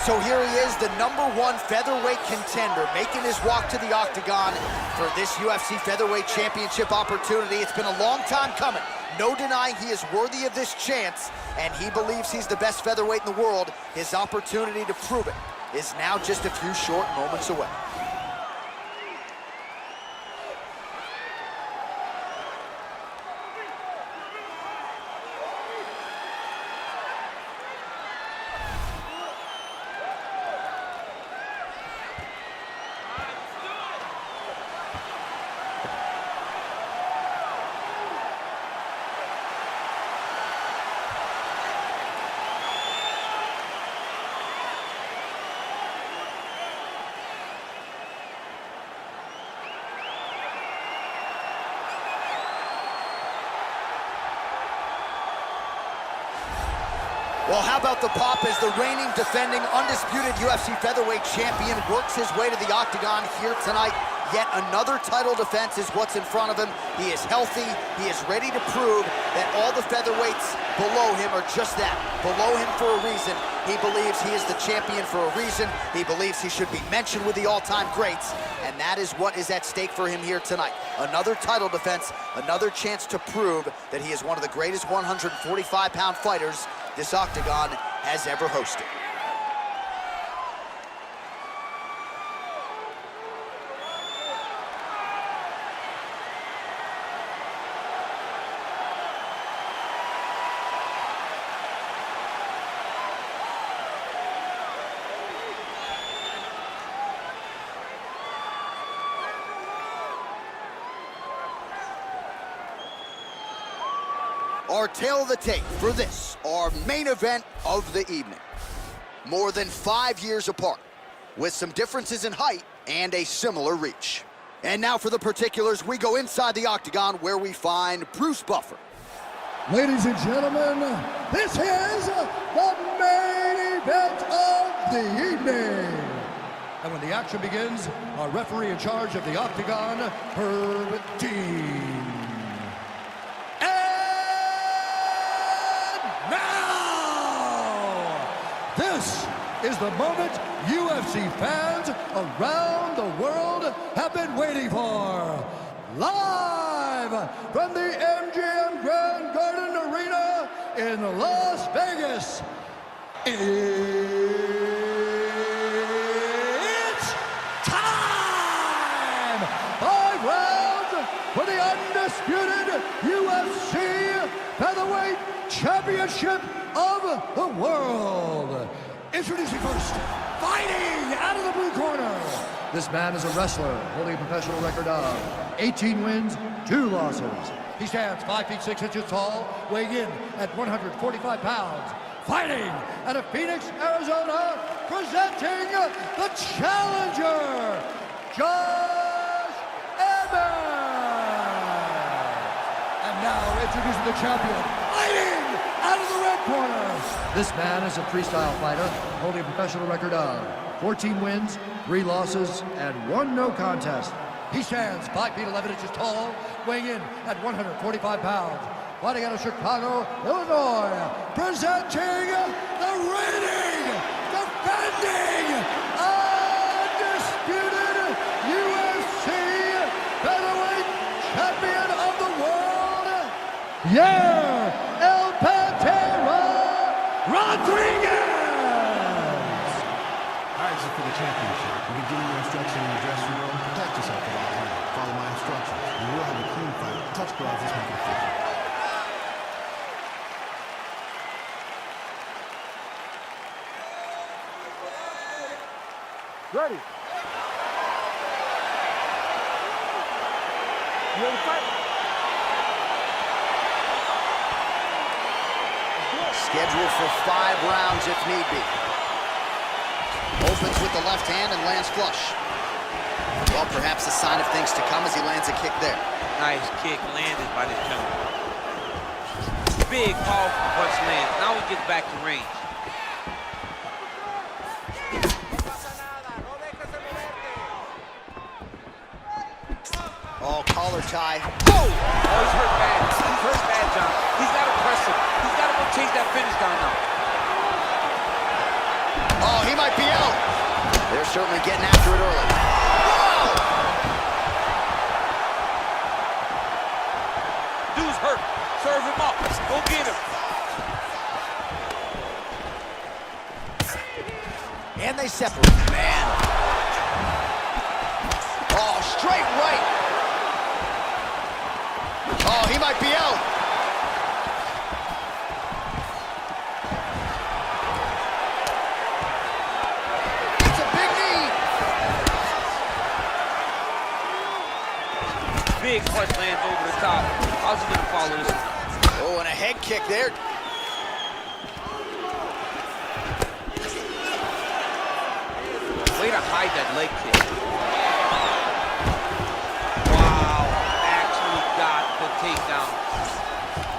So here he is, the #1 featherweight contender, making his walk to the octagon for this UFC featherweight championship opportunity. It's been a long time coming. No denying he is worthy of this chance, and he believes he's the best featherweight in the world. His opportunity to prove it is now just a few short moments away. Well, how about the pop as the reigning, defending, undisputed UFC featherweight champion works his way to the octagon here tonight. Yet another title defense is what's in front of him. He is healthy. He is ready to prove that all the featherweights below him are just that, below him for a reason. He believes he is the champion for a reason. He believes he should be mentioned with the all-time greats, and that is what is at stake for him here tonight. Another title defense, another chance to prove that he is one of the greatest 145-pound fighters this octagon has ever hosted. Our tale of the tape for this, our main event of the evening. More than 5 years apart, with some differences in height and a similar reach. And now for the particulars, we go inside the octagon where we find Bruce Buffer. Ladies and gentlemen, this is the main event of the evening. And when the action begins, our referee in charge of the octagon, Herb Dean. This is the moment UFC fans around the world have been waiting for. Live from the MGM Grand Garden Arena in Las Vegas, it's time! 5 rounds for the undisputed UFC Featherweight Championship of the world. Introducing first, fighting out of the blue corner. This man is a wrestler holding a professional record of 18 wins, 2 losses. He stands 5 feet 6 inches tall, weighing in at 145 pounds. Fighting out of Phoenix, Arizona, presenting the challenger, Josh Emmett. And now introducing the champion, fighting out of the red corner. This man is a freestyle fighter holding a professional record of 14 wins, 3 losses, and 1 no contest. He stands 5 feet 11 inches tall, weighing in at 145 pounds. Fighting out of Chicago, Illinois, presenting the reigning, defending, undisputed UFC featherweight champion of the world, Yair Rodriguez! All right, this is for the championship. You can give me your instruction in the dressing room. Protect yourself at all times. Follow my instructions. You will have a clean fight. Touch gloves, just make it official. Ready. You ready to fight? Scheduled for 5 rounds if need be. Opens with the left hand and lands flush. Well, perhaps a sign of things to come as he lands a kick there. Nice kick landed by this gentleman. Big, powerful punch lands. Now he gets back to range. Oh, collar tie. Oh! Oh, he's hurt bad. He's hurt bad, John. He's got to press him. He's got to go chase that finish down now. Oh, he might be certainly getting after it early. Whoa! Dude's hurt. Serve him up. Go get him. And they separate. Man. Oh, straight right. Oh, he might be out. That's a big knee. Big punch lands over the top. How's he gonna follow this? Oh, and a head kick there. Way to hide that leg kick. Wow, actually got the takedown.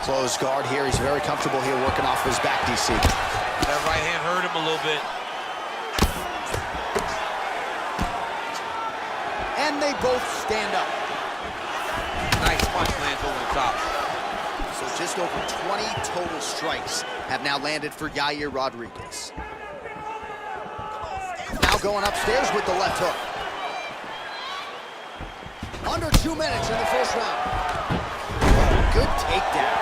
Closed guard here. He's very comfortable here working off his back, DC. That right hand hurt him a little bit. And they both stand up. Nice punch lands over the top. So just over 20 total strikes have now landed for Yair Rodriguez. Now going upstairs with the left hook. Under 2 minutes in the first round. Good takedown.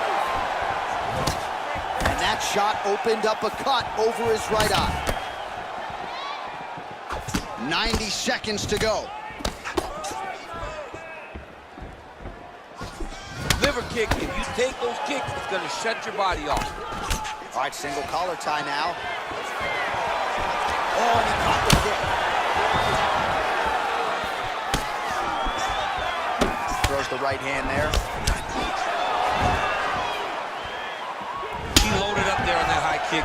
And that shot opened up a cut over his right eye. 90 seconds to go. Liver kick, if you take those kicks, it's gonna shut your body off. All right, single collar tie now. Oh, and he caught the kick. Throws the right hand there. He loaded up there on that high kick.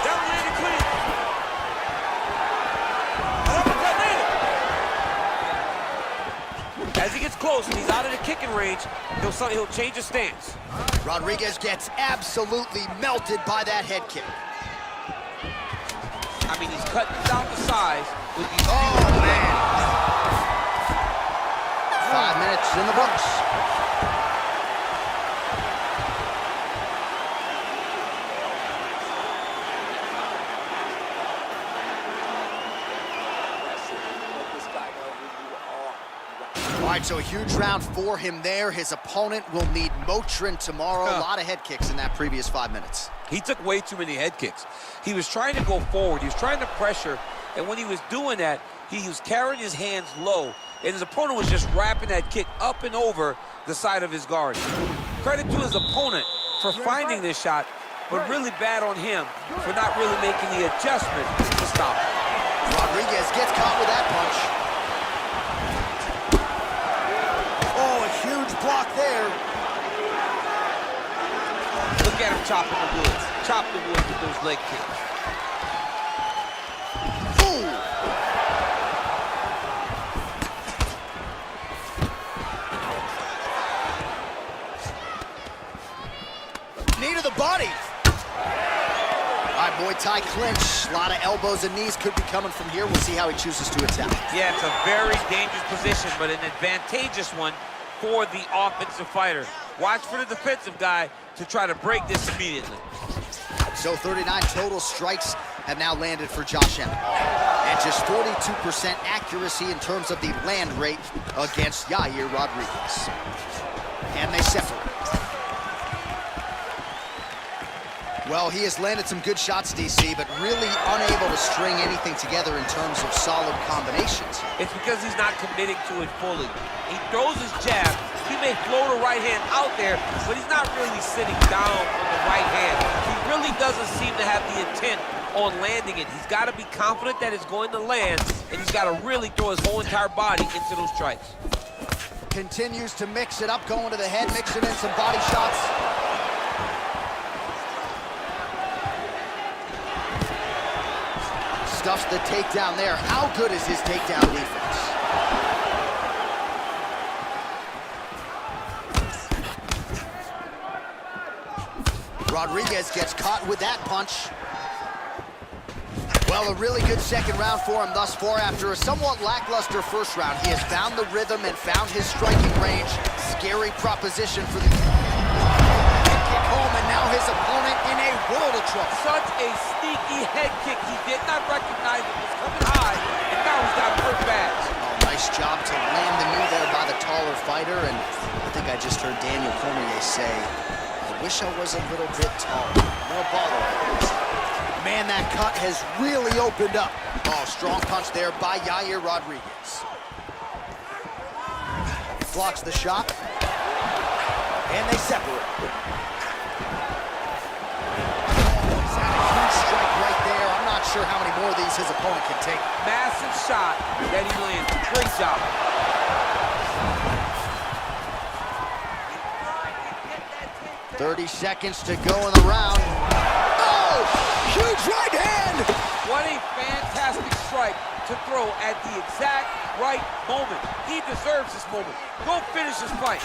That landed clean. As he gets close and he's out of the kicking range, he'll change his stance. Rodriguez gets absolutely melted by that head kick. I mean, he's cutting down the size with these. Oh, man. 5 minutes in the books. All right, so a huge round for him there. His opponent will need Motrin tomorrow. A lot of head kicks in that previous 5 minutes. He took way too many head kicks. He was trying to go forward. He was trying to pressure. And when he was doing that, he was carrying his hands low. And his opponent was just wrapping that kick up and over the side of his guard. Credit to his opponent for finding this shot, but really bad on him for not really making the adjustment to stop it. Rodriguez gets caught with that punch. Oh, a huge block there. Look at him chopping the wood. Chop the wood with those leg kicks. Ooh. Knee to the body. All right, Muay Thai clinch. A lot of elbows and knees could be coming from here. We'll see how he chooses to attack. Yeah, it's a very dangerous position, but an advantageous one for the offensive fighter. Watch for the defensive guy to try to break this immediately. So 39 total strikes have now landed for Josh Emmett. And just 42% accuracy in terms of the land rate against Yair Rodriguez. And they separate. Well, he has landed some good shots, DC, but really unable to string anything together in terms of solid combinations. It's because he's not committing to it fully. He throws his jab. He may float a right hand out there, but he's not really sitting down on the right hand. He really doesn't seem to have the intent on landing it. He's got to be confident that it's going to land, and he's got to really throw his whole entire body into those strikes. Continues to mix it up, going to the head, mixing in some body shots. Stuffs the takedown there. How good is his takedown defense? Rodriguez gets caught with that punch. Well, a really good second round for him thus far. After a somewhat lackluster first round, he has found the rhythm and found his striking range. Scary proposition for the kick home, and now now his opponent in a world of trouble. Such a sneaky head kick. He did not recognize it was coming high, and now he's got hurt bad. Oh, nice job to land the knee there by the taller fighter, and I think I just heard Daniel Cormier say, I wish I was a little bit taller. More baller. Man, that cut has really opened up. Oh, strong punch there by Yair Rodriguez. Blocks the shot, and they separate. Oh, he's had a huge strike right there. I'm not sure how many more of these his opponent can take. Massive shot that he landed. Great job. 30 seconds to go in the round. Oh, huge right hand! What a fantastic strike to throw at the exact right moment. He deserves this moment. Go finish this fight.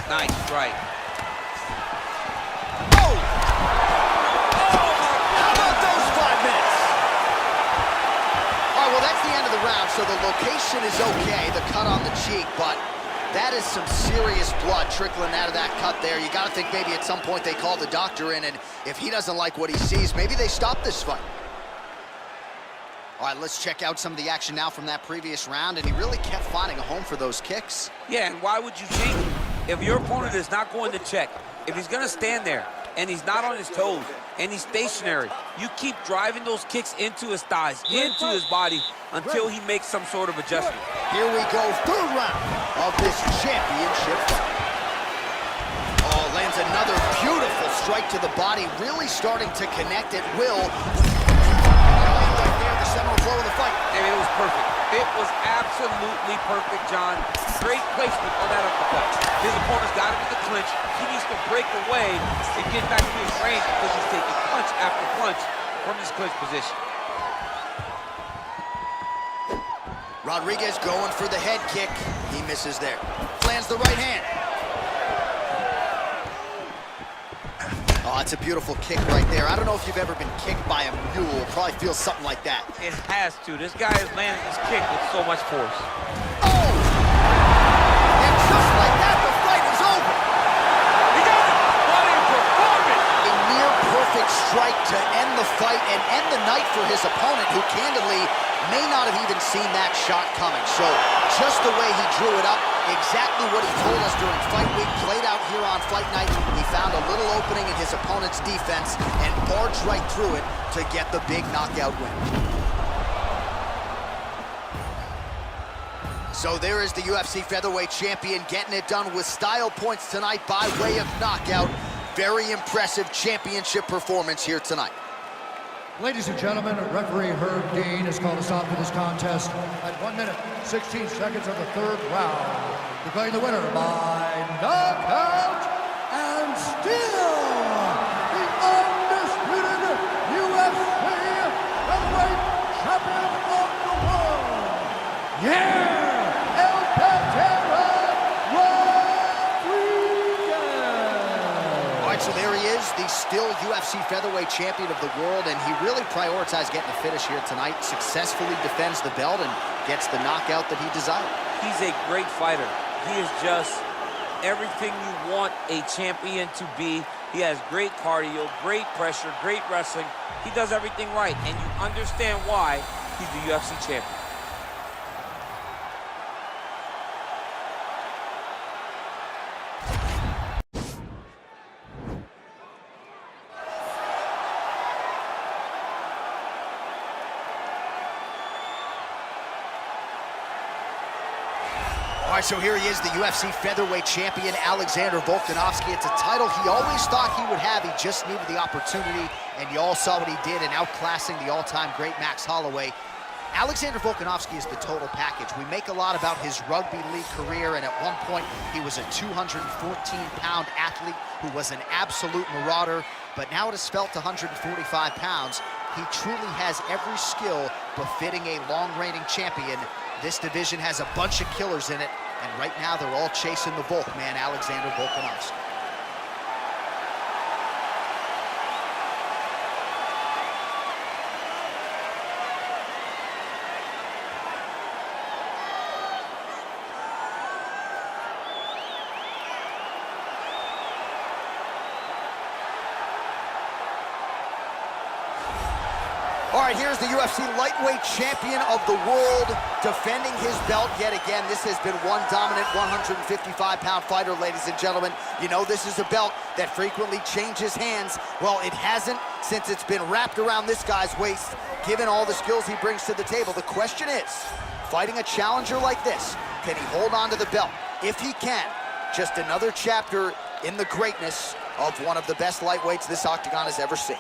Nice strike. Oh! How about those 5 minutes? All right, well, that's the end of the round, so the location is okay, the cut on the cheek, but that is some serious blood trickling out of that cut there. You got to think maybe at some point they call the doctor in, and if he doesn't like what he sees, maybe they stop this fight. All right, let's check out some of the action now from that previous round, and he really kept finding a home for those kicks. Yeah, and why would you change it? If your opponent is not going to check, if he's going to stand there and he's not on his toes and he's stationary, you keep driving those kicks into his thighs, into his body until he makes some sort of adjustment. Here we go, third round of this championship fight. Oh, lands another beautiful strike to the body, really starting to connect at will. Right there, the seminal blow of the fight. I mean, it was perfect. It was absolutely perfect, John. Great placement on that uppercut. His opponent's got him in the clinch. He needs to break away and get back to his range because he's taking punch after punch from his clinch position. Rodriguez going for the head kick. He misses there. Lands the right hand. Oh, that's a beautiful kick right there. I don't know if you've ever been kicked by a mule. Probably feels something like that. It has to. This guy is landing this kick with so much force. Oh! And just like that, the fight is over. He got it! What a performance! A near perfect strike to end the fight and end the night for his opponent, who candidly may not have even seen that shot coming. So just the way he drew it up, exactly what he told us during fight week, played out here on fight night. He found a little opening in his opponent's defense and barged right through it to get the big knockout win. So there is the UFC featherweight champion getting it done with style points tonight by way of knockout. Very impressive championship performance here tonight. Ladies and gentlemen, referee Herb Dean has called a stop to this contest at 1 minute, 16 seconds of the third round, declaring the winner by knockout and still the undisputed UFC featherweight champion of the world, Yair So there he is, the still UFC featherweight champion of the world, and he really prioritized getting the finish here tonight, successfully defends the belt and gets the knockout that he desired. He's a great fighter. He is just everything you want a champion to be. He has great cardio, great pressure, great wrestling. He does everything right, and you understand why he's the UFC champion. All right, so here he is, the UFC featherweight champion, Alexander Volkanovski. It's a title he always thought he would have. He just needed the opportunity, and you all saw what he did in outclassing the all-time great Max Holloway. Alexander Volkanovski is the total package. We make a lot about his rugby league career, and at one point, he was a 214-pound athlete who was an absolute marauder, but now at his felt 145 pounds, he truly has every skill befitting a long-reigning champion. This division has a bunch of killers in it, and right now they're all chasing the Volk man, Alexander Volkanovski. All right, here's the UFC lightweight champion of the world defending his belt yet again. This has been one dominant 155-pound fighter, ladies and gentlemen. You know this is a belt that frequently changes hands. Well, it hasn't since it's been wrapped around this guy's waist, given all the skills he brings to the table. The question is, fighting a challenger like this, can he hold on to the belt? If he can, just another chapter in the greatness of one of the best lightweights this octagon has ever seen.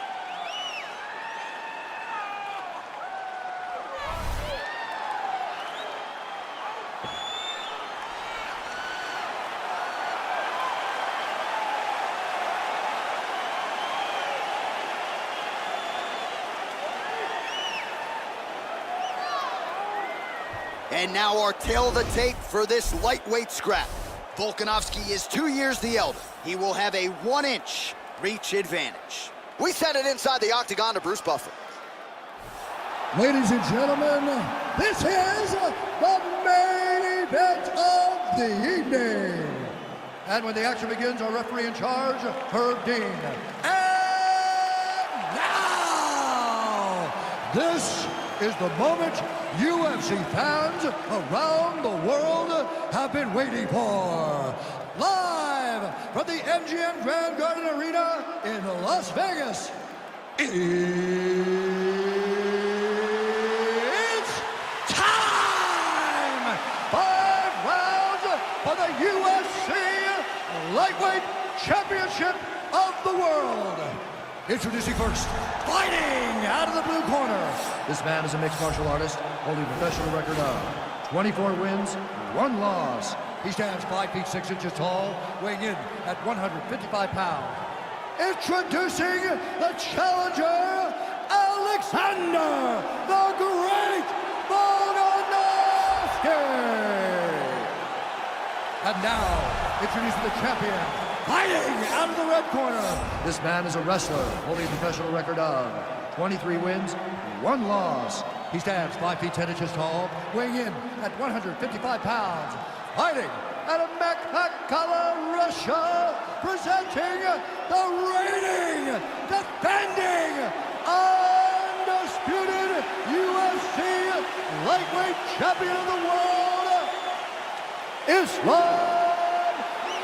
And now our tale of the tape for this lightweight scrap. Volkanovski is 2 years the elder. He will have a 1-inch reach advantage. We send it inside the octagon to Bruce Buffer. Ladies and gentlemen, this is the main event of the evening. And when the action begins, our referee in charge, Herb Dean. And now, this is the moment UFC fans around the world have been waiting for. Live from the MGM Grand Garden Arena in Las Vegas, it's time! 5 rounds for the UFC Lightweight Championship of the World. Introducing first, fighting out of the blue corner. This man is a mixed martial artist, holding a professional record of 24 wins, 1 loss. He stands 5 feet 6 inches tall, weighing in at 155 pounds. Introducing the challenger, Alexander the Great Volkanovski. And now, introducing the champion, fighting out of the red corner. This man is a wrestler, holding a professional record of 23 wins, 1 loss. He stands 5 feet 10 inches tall, weighing in at 155 pounds. Fighting out of Makhachev, Russia, presenting the reigning, defending, undisputed UFC lightweight champion of the world, Islam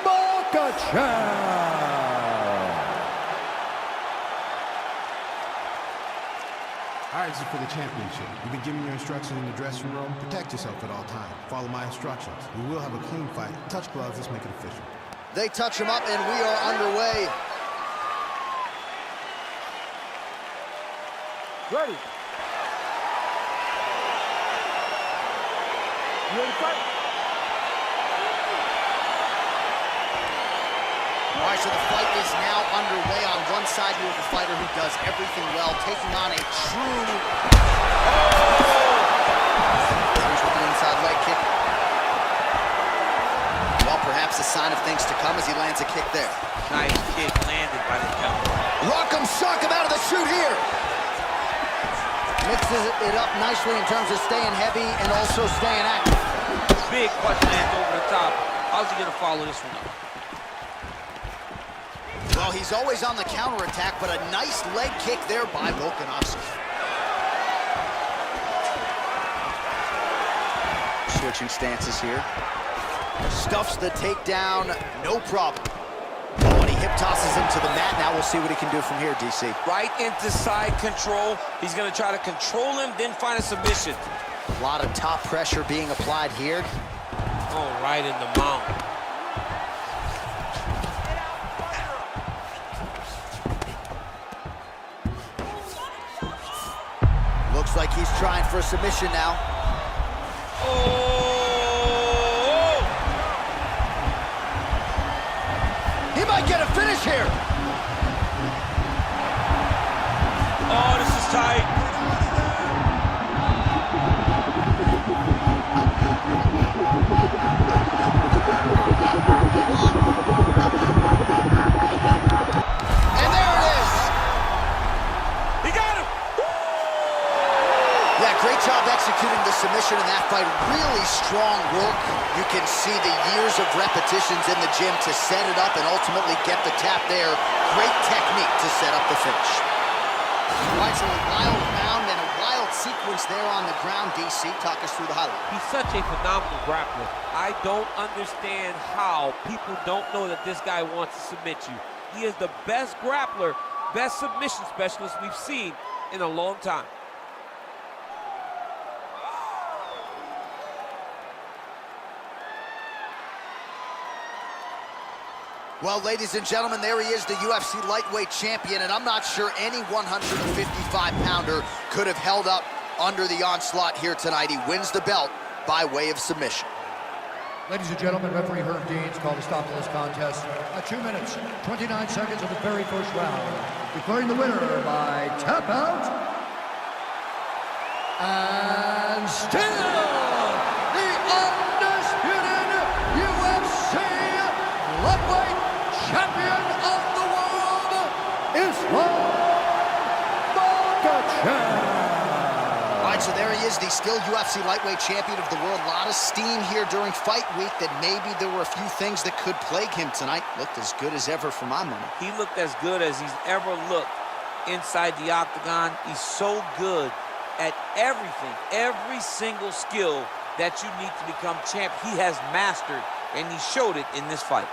Makhachev. All right, this is for the championship. You've been giving your instructions in the dressing room. Protect yourself at all times. Follow my instructions. We will have a clean fight. Touch gloves. Let's make it official. They touch him up, and we are underway. Ready. You ready to fight? All right, so the fight is now underway. On one side, you have a fighter who does everything well, taking on a true... Here's with the inside leg kick. Well, perhaps a sign of things to come as he lands a kick there. Nice kick landed by the jumper. Rock'em sock him out of the chute here. Mixes it up nicely in terms of staying heavy and also staying active. Big punch lands over the top. How's he gonna follow this one up? Well, he's always on the counterattack, but a nice leg kick there by Volkanovski. Switching stances here. Stuffs the takedown, no problem. Oh, and he hip tosses him to the mat. Now we'll see what he can do from here, DC. Right into side control. He's gonna try to control him, then find a submission. A lot of top pressure being applied here. Oh, right in the mount. Looks like he's trying for a submission now. Oh! He might get a finish here. Oh, this is tight. And there it is. He got him. Yeah, great job executing the submission in that fight. Really strong work. You can see the years of repetitions in the gym to set it up and ultimately get the tap there. Great technique to set up the finish. All right, so a wild round and a sequence there on the ground, DC. Talk us through the highlight. He's such a phenomenal grappler. I don't understand how people don't know that this guy wants to submit you. He is the best grappler, best submission specialist we've seen in a long time. Well, ladies and gentlemen, there he is, the UFC lightweight champion, and I'm not sure any 155-pounder could have held up under the onslaught here tonight. He wins the belt by way of submission. Ladies and gentlemen, referee Herb Dean's called a stop to this contest at 2 minutes, 29 seconds of the very first round, declaring the winner by tap out. And still, the undisputed UFC lightweight champion of the world is Makhachev. All right, so there he is, the still UFC lightweight champion of the world. A lot of steam here during fight week that maybe there were a few things that could plague him tonight. Looked as good as ever for my money. He looked as good as he's ever looked inside the octagon. He's so good at everything, every single skill that you need to become champ. He has mastered, and he showed it in this fight.